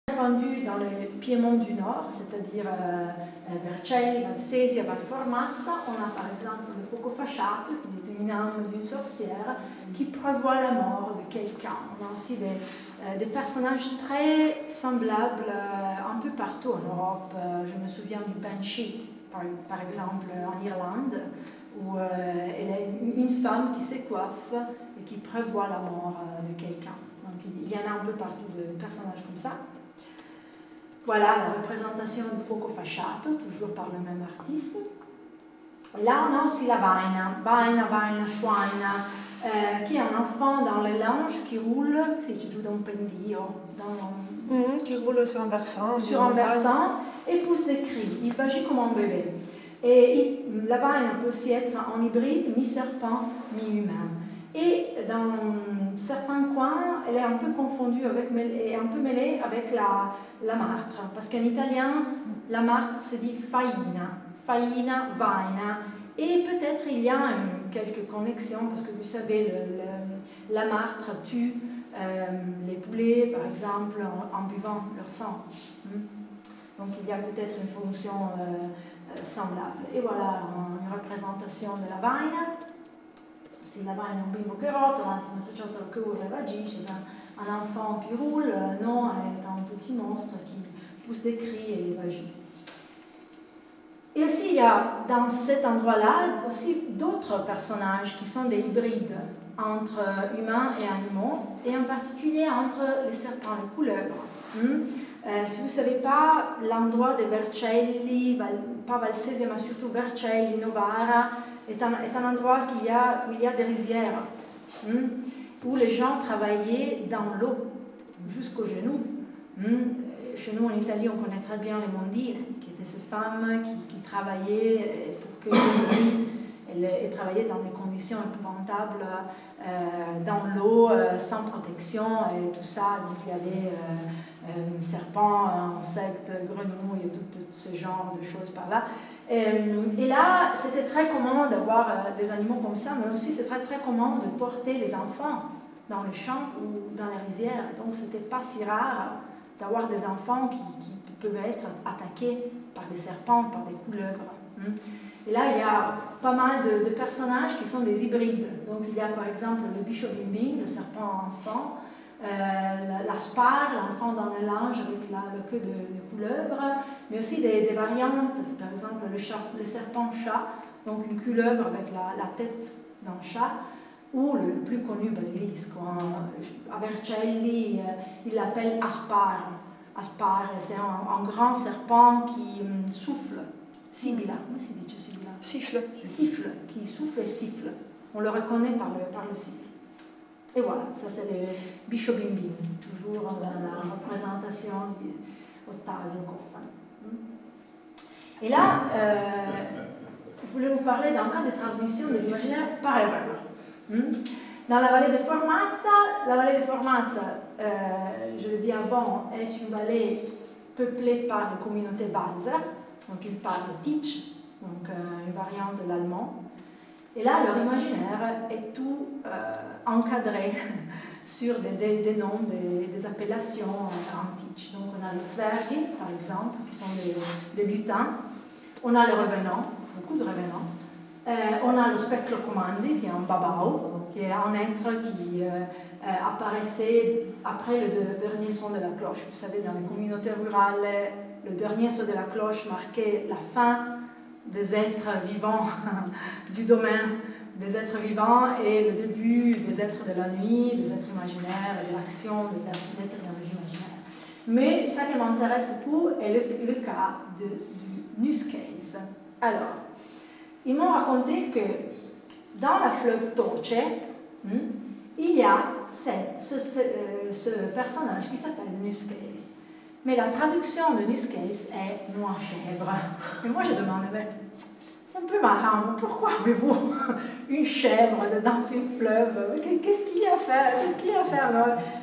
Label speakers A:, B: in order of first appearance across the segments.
A: Répandu dans le Piémont du Nord, c'est-à-dire Vercelli, Valsesia, Valformazza. On a par exemple le fuoco fasciato, qui est une âme d'une sorcière qui prévoit la mort de quelqu'un. On a aussi des personnages très semblables un peu partout en Europe. Je me souviens du Banshee, par exemple, en Irlande, où elle est une femme qui se coiffe et qui prévoit la mort de quelqu'un. Donc il y en a un peu partout de personnages comme ça. Voilà la représentation du fuoco fasciato, toujours par le même artiste. Et là, on a aussi la Vaina, Schweina, qui est un enfant dans le linge qui roule, si tu dans un pendio,
B: qui roule sur un versant.
A: Sur un versant et pousse des cris. Il agit comme un bébé. Et la Vaina peut aussi être en hybride, mi-serpent, mi-humain. Et dans certains coins, elle est un peu confondue et un peu mêlée avec la martre. Parce qu'en italien, la martre se dit faina, vaina. Et peut-être il y a quelques connexions, parce que vous savez, la martre tue les poulets, par exemple, en buvant leur sang. Donc il y a peut-être une fonction semblable. Et voilà une représentation de la vaina. Si la vaina è un bimbo che rotola, anzi un associato al corre e agisce, un enfant qui roule, non, est un petit monstre qui pousse des cris et agit. Et aussi, il y a dans cet endroit-là aussi d'autres personnages qui sont des hybrides entre humains et animaux, et en particulier entre les serpents et les couleuvres. Si vous ne savez pas, l'endroit de Vercelli, pas Valsesia, mais surtout Vercelli, Novara, est un endroit où il y a des rizières, où les gens travaillaient dans l'eau, jusqu'aux genoux. Chez nous, en Italie, on connaît très bien les mondine, qui étaient ces femmes qui travaillaient pour que elles travaillaient dans des conditions épouvantables, dans l'eau, sans protection et tout ça. Donc il y avait serpents, insectes, grenouilles, tout ce genre de choses par là. Et là, c'était très commun d'avoir des animaux comme ça, mais aussi c'est très très commun de porter les enfants dans les champs ou dans les rizières. Donc c'était pas si rare d'avoir des enfants qui peuvent être attaqués par des serpents, par des couleuvres. Et là, il y a pas mal de personnages qui sont des hybrides. Donc il y a par exemple le bicho bimbing, le serpent enfant, la spar, l'enfant dans le linge avec le queue de couleuvre, mais aussi des variantes, par exemple le serpent chat, donc une couleuvre avec la tête d'un chat, ou le plus connu basilisco. À Vercelli, il l'appelle aspar. Aspar, c'est un grand serpent qui souffle. Sibilla, comment si dit sibilla?
B: Siffle.
A: Siffle, qui souffle et siffle. On le reconnaît par le siffle. Et voilà, ça c'est le bicho bimbini, toujours la représentation d'Ottavio Coffin. Et là, je voulais vous parler d'un cas de transmission de l'imaginaire par erreur. Dans la vallée de Formazza, je l'ai dit avant, est une vallée peuplée par des communautés Walser, donc ils parlent Teach, donc une variante de l'allemand. Et là, leur imaginaire est tout encadré sur des noms, des appellations antiques. Donc on a les Zwergi, par exemple, qui sont des lutins. On a les revenants, beaucoup de revenants. On a le Speclo Comandi, qui est un babao, qui est un être qui apparaissait après le dernier son de la cloche. Vous savez, dans les communautés rurales, le dernier son de la cloche marquait la fin des êtres vivants du domaine des êtres vivants et le début des êtres de la nuit, des êtres imaginaires, de l'action des êtres imaginaires. Mais ça qui m'intéresse beaucoup est le cas du Nuscase. Alors, ils m'ont raconté que dans la fleuve Toce, il y a ce personnage qui s'appelle Nuscase. Mais la traduction de Nuscase est noix chèvre. Et moi je demande, mais c'est un peu marrant, pourquoi avez-vous une chèvre dans une fleuve? Qu'est-ce qu'il y a à faire?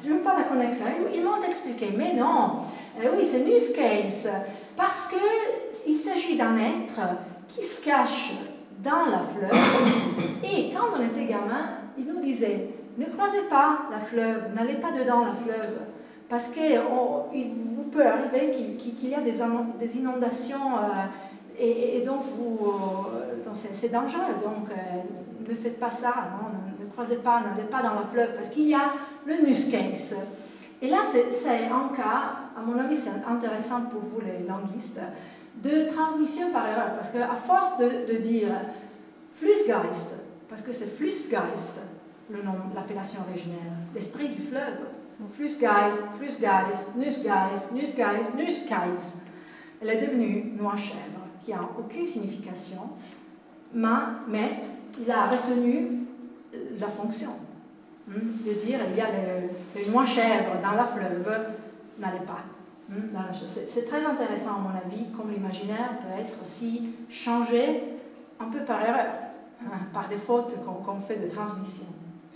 A: Je ne veux pas la connexion. Ils m'ont expliqué, mais non, oui, c'est Nuscase, parce qu'il s'agit d'un être qui se cache dans la fleuve. Et quand on était gamin, il nous disait, ne croisez pas la fleuve, n'allez pas dedans la fleuve, parce que vous peut arriver qu'il y a des inondations et donc c'est dangereux. Donc ne faites pas ça, non, ne croisez pas, n'allez pas dans la fleuve parce qu'il y a le Nuscase. Et là, c'est un cas, à mon avis, c'est intéressant pour vous les linguistes, de transmission par erreur. Parce qu'à force de dire Flussgeist, parce que c'est Flussgeist, le nom, l'appellation originaire, l'esprit du fleuve. Flussgeist, Flussgeist, Nusgeist, Nusgeist, Nusgeist. Elle est devenue noix chèvre, qui n'a aucune signification, mais il a retenu la fonction. De dire, il y a les noix chèvres dans la fleuve, n'allez pas. C'est très intéressant à mon avis, comme l'imaginaire peut être aussi changé un peu par erreur, par des fautes qu'on fait de transmission.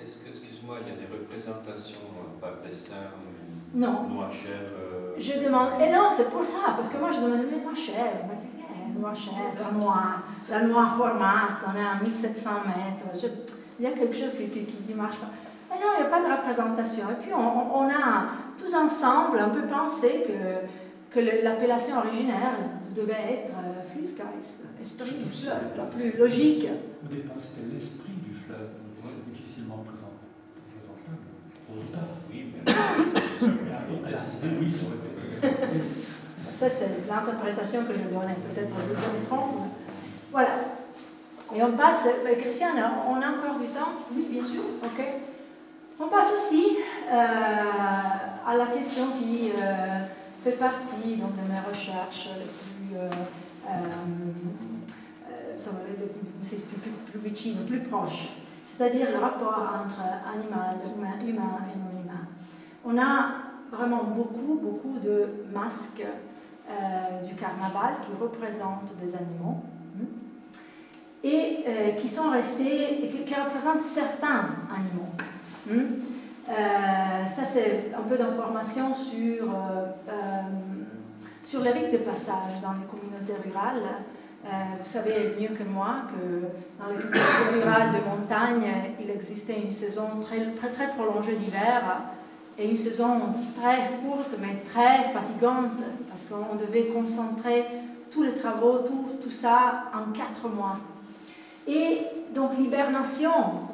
C: Est-ce que, excuse-moi, il y a des représentations par dessin,
A: non.
C: Noix chèvre
A: Je demande, et non, c'est pour ça, parce que moi je demande les noix chèvres, noix chèvre, la noix Formas, on est à 1700 mètres, il y a quelque chose qui ne marche pas. Mais non, il n'y a pas de représentation. Et puis on a tous ensemble un peu pensé que l'appellation originaire devait être Flussgeist, esprit du fleuve, la plus logique.
D: Au départ, c'était l'esprit du fleuve, donc c'est difficilement présentable.
C: Oui, mais
D: oui, ça aurait été.
A: Ça, c'est l'interprétation que je donnais, peut-être que je me trompe. Voilà. Et on passe, Christiane, on a encore du temps?
B: Oui, bien sûr.
A: Ok. On passe aussi à la question qui fait partie donc, de mes recherches plus vicines, plus proches, c'est-à-dire le rapport entre animal, humain et non humain. On a vraiment beaucoup de masques du carnaval qui représentent des animaux et qui sont restés, qui représentent certains animaux. Ça c'est un peu d'informations sur les rites de passage dans les communautés rurales. Vous savez mieux que moi que dans les communautés rurales de montagne, il existait une saison très prolongée d'hiver et une saison très courte mais très fatigante parce qu'on devait concentrer tous les travaux, tout ça en 4 mois. Et donc l'hibernation,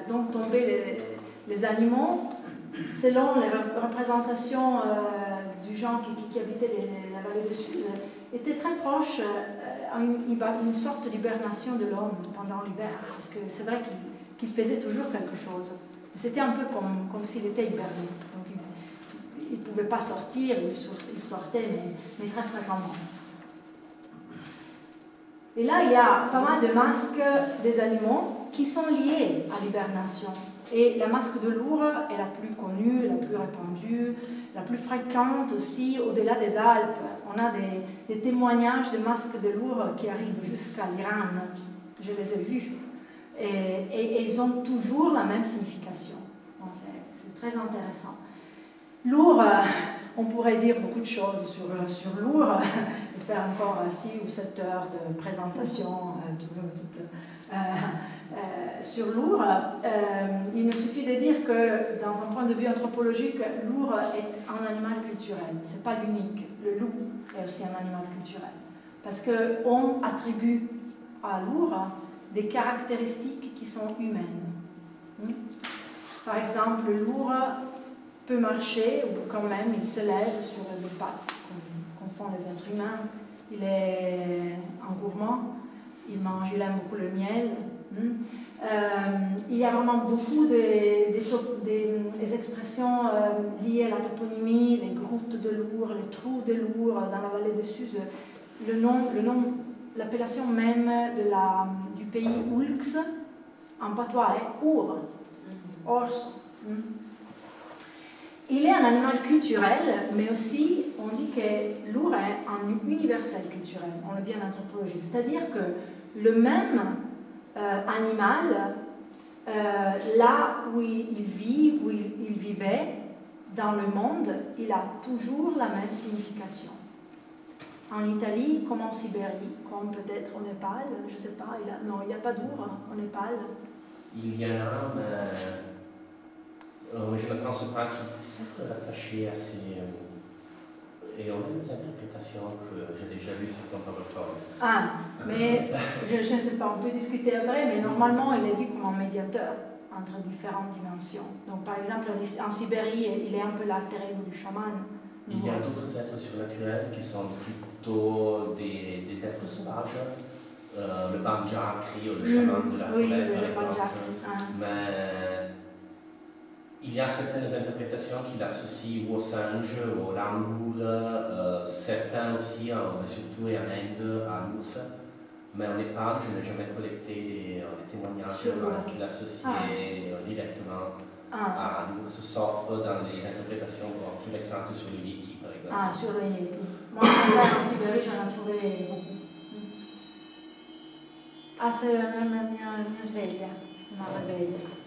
A: donc tombaient les animaux, selon les représentations du genre qui habitait la vallée de Suse, était très proche à une sorte d'hibernation de l'homme pendant l'hiver, parce que c'est vrai qu'il faisait toujours quelque chose. C'était un peu comme s'il était hiberné. Donc il ne pouvait pas sortir, il sortait, mais très fréquemment. Et là, il y a pas mal de masques des animaux qui sont liés à l'hibernation. Et la masque de l'ours est la plus connue, la plus répandue, la plus fréquente aussi au-delà des Alpes. On a des témoignages de masques de l'ours qui arrivent jusqu'à l'Iran. Je les ai vus. Et ils ont toujours la même signification. C'est très intéressant. L'ours, on pourrait dire beaucoup de choses sur l'ours, et faire encore 6 ou 7 heures de présentation sur l'ours. Il me suffit de dire que, dans un point de vue anthropologique, l'ours est un animal culturel. Ce n'est pas l'unique. Le loup est aussi un animal culturel. Parce qu'on attribue à l'ours des caractéristiques qui sont humaines. Par exemple, l'ours peut marcher, ou quand même il se lève sur les pattes, comme font les êtres humains. Il est un gourmand, il aime beaucoup le miel. Il y a vraiment beaucoup des expressions liées à la toponymie, les groutes de l'Our, les trous de l'Our dans la vallée de Suse. L'appellation même du pays Oulx en patois est Our, Ors. Il est un animal culturel, mais aussi on dit que l'ours est un universel culturel, on le dit en anthropologie, c'est-à-dire que le même animal, là où il vit, où il vivait dans le monde, il a toujours la même signification. En Italie, comme en Sibérie, comme peut-être au Népal, je ne sais pas, il n'y a pas d'ours au Népal.
E: Il y en a, mais je ne pense pas qu'il puisse être attaché à ces interprétation que j'ai déjà vue sur ton PowerPoint.
A: Ah, mais je ne sais pas, on peut discuter après, mais normalement, il est vu comme un médiateur entre différentes dimensions. Donc, par exemple, en Sibérie, il est un peu l'alter ego du chaman.
E: Il y a d'autres êtres surnaturels qui sont plutôt des êtres sauvages. Le Banjakri, le chaman de la forêt,
A: oui, le
E: par exemple.
A: Banjakri.
E: Mais il y a certaines interprétations qu'il associe aux singes, aux langours, certains aussi, surtout en Inde, à l'ours. Mais en Népal, je n'ai jamais collecté des témoignages qu'il associait directement à l'ours, sauf dans les interprétations plus récentes sur le Yeti, par exemple.
A: Ah, sur le Yeti. Moi, en Sibérie, j'en ai trouvé beaucoup. Ah, c'est la mia sveglia, una sveglia.